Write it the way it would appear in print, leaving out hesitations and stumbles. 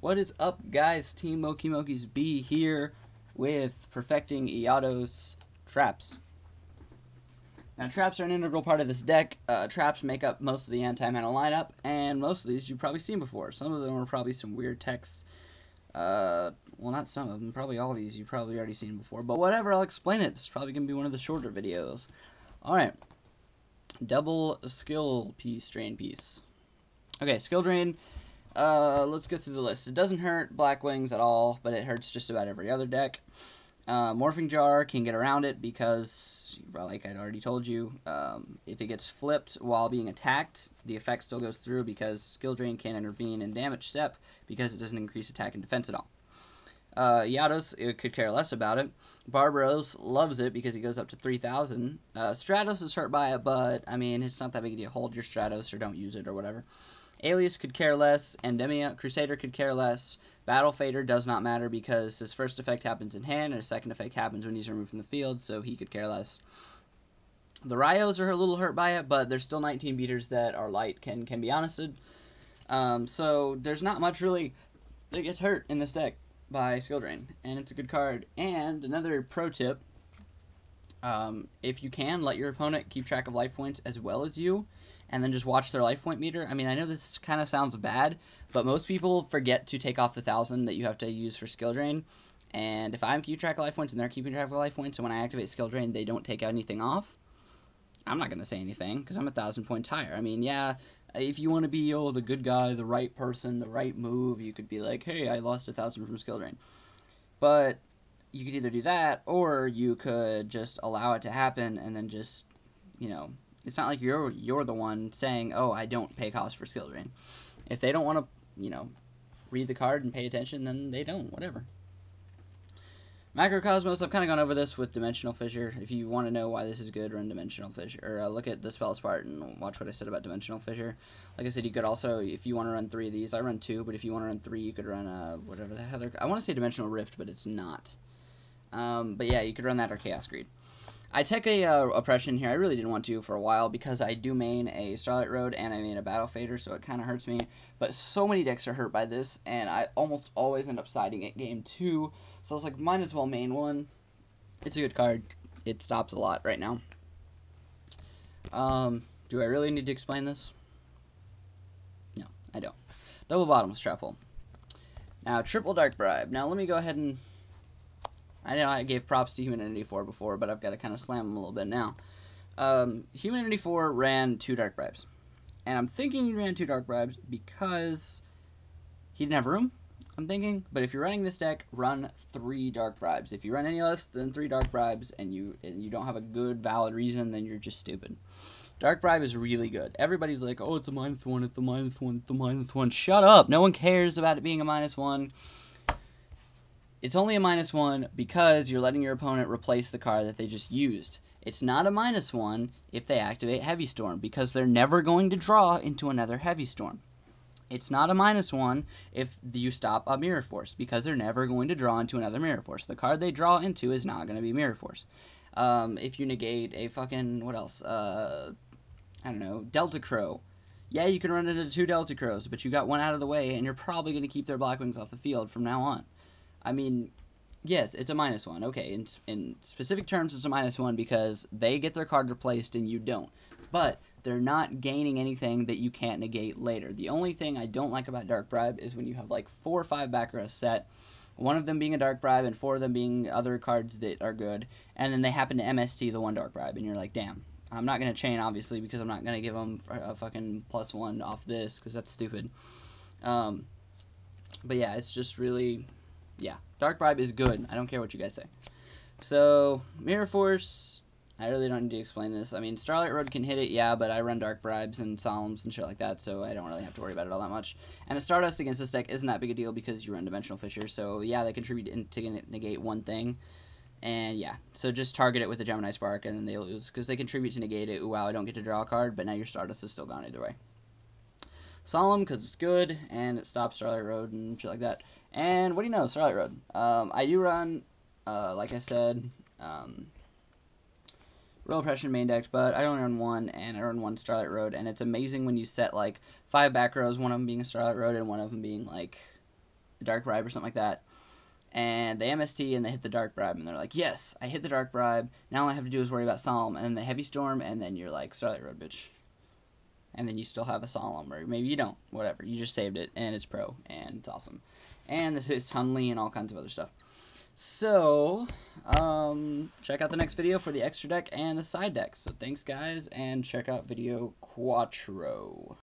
What is up, guys? Team Moki Moki's B here with perfecting Eatos traps. Now, traps are an integral part of this deck. Traps make up most of the anti-mana lineup, and most of these you've probably seen before. Some of them are probably some weird texts. Well, not some of them. Probably all of these you've probably already seen before. But whatever, I'll explain it. This is probably going to be one of the shorter videos. Alright. Double skill piece, drain piece. Okay, skill drain. Let's go through the list. It doesn't hurt Black Wings at all, but it hurts just about every other deck. Morphing Jar can get around it because, like I'd already told you, if it gets flipped while being attacked, the effect still goes through because Skill Drain can't intervene in damage step because it doesn't increase attack and defense at all. Eatos, it could care less about it. Barbaros loves it because he goes up to 3,000. Stratos is hurt by it, but, I mean, it's not that big a deal. Hold your Stratos or don't use it or whatever. Alias could care less. Endemia, Crusader could care less. Battle Fader does not matter because his first effect happens in hand and his second effect happens when he's removed from the field, so he could care less. The Ryos are a little hurt by it, but there's still 19 beaters that are light, can be honested. So there's not much really that gets hurt in this deck by Skill Drain, and it's a good card. And another pro tip, if you can, let your opponent keep track of life points as well as you, and then just watch their life point meter. I mean, I know this kind of sounds bad, but most people forget to take off the 1,000 that you have to use for Skill Drain. And if I'm keeping track of life points and they're keeping track of life points, and when I activate Skill Drain, they don't take anything off, I'm not going to say anything because I'm 1,000 points higher. I mean, yeah, if you want to be, the good guy, the right person, the right move, you could be like, hey, I lost 1,000 from Skill Drain. But you could either do that, or you could just allow it to happen and then just, it's not like you're the one saying, oh, I don't pay cost for Skill Drain. If they don't want to, read the card and pay attention, then they don't, whatever. Macrocosmos, I've kind of gone over this with Dimensional Fissure. If you want to know why this is good, run Dimensional Fissure. Or look at the spells part and watch what I said about Dimensional Fissure. Like I said, you could also, if you want to run 3 of these, I run 2, but if you want to run 3, you could run, whatever the hell I want to say Dimensional Rift, but it's not. But yeah, you could run that or Chaos Greed. I take a Oppression here. I really didn't want to for a while because I do main a Starlight Road and I main a Battle Fader, so it kind of hurts me. But so many decks are hurt by this, and I almost always end up siding it game 2. So I was like, might as well main one. It's a good card. It stops a lot right now. Do I really need to explain this? No, I don't. Double Bottomless Trap Hole. Now, Triple Dark Bribe. Now, let me go ahead and... I know I gave props to Humanity 4 before, but I've got to kind of slam them a little bit now. Humanity 4 ran 2 Dark Bribes. And I'm thinking he ran 2 Dark Bribes because he didn't have room, I'm thinking. But if you're running this deck, run 3 Dark Bribes. If you run any less than 3 Dark Bribes and you don't have a good, valid reason, then you're just stupid. Dark Bribe is really good. Everybody's like, oh, it's a -1, it's a -1, it's a -1. Shut up! No one cares about it being a -1. It's only a -1 because you're letting your opponent replace the card that they just used. It's not a -1 if they activate Heavy Storm, because they're never going to draw into another Heavy Storm. It's not a -1 if you stop a Mirror Force, because they're never going to draw into another Mirror Force. The card they draw into is not going to be Mirror Force. If you negate a fucking, what else? I don't know, Delta Crow. Yeah, you can run into 2 Delta Crows, but you got one out of the way, and you're probably going to keep their Black Wings off the field from now on. I mean, yes, it's a -1. Okay, in specific terms, it's a -1 because they get their card replaced and you don't. But they're not gaining anything that you can't negate later. The only thing I don't like about Dark Bribe is when you have like 4 or 5 back rows set, one of them being a Dark Bribe and 4 of them being other cards that are good, and then they happen to MST the one Dark Bribe, and you're like, damn. I'm not going to chain, obviously, because I'm not going to give them a fucking +1 off this, because that's stupid. But yeah, it's just really... Yeah, Dark Bribe is good. I don't care what you guys say. So, Mirror Force, I really don't need to explain this. I mean, Starlight Road can hit it, yeah, but I run Dark Bribes and Solemns and shit like that, so I don't really have to worry about it all that much. And a Stardust against this deck isn't that big a deal because you run Dimensional Fissure, so yeah, they contribute to negate one thing. And yeah, so just target it with the Gemini Spark and then they lose, because they contribute to negate it. Ooh, wow, I don't get to draw a card, but now your Stardust is still gone either way. Solemn, because it's good, and it stops Starlight Road and shit like that. And what do you know, Starlight Road? I do run, like I said, Real Oppression main decks, but I only run 1, and I run 1 Starlight Road, and it's amazing when you set, like, 5 back rows, one of them being a Starlight Road, and one of them being, like, the Dark Bribe or something like that, and they MST and they hit the Dark Bribe, and they're like, yes, I hit the Dark Bribe, now all I have to do is worry about Solemn, and then the Heavy Storm, and then you're like, Starlight Road, bitch. And then you still have a Solemn, or maybe you don't, whatever. You just saved it, and it's pro, and it's awesome. And this is Tunley and all kinds of other stuff. So, check out the next video for the extra deck and the side deck. So thanks, guys, and check out video Quattro.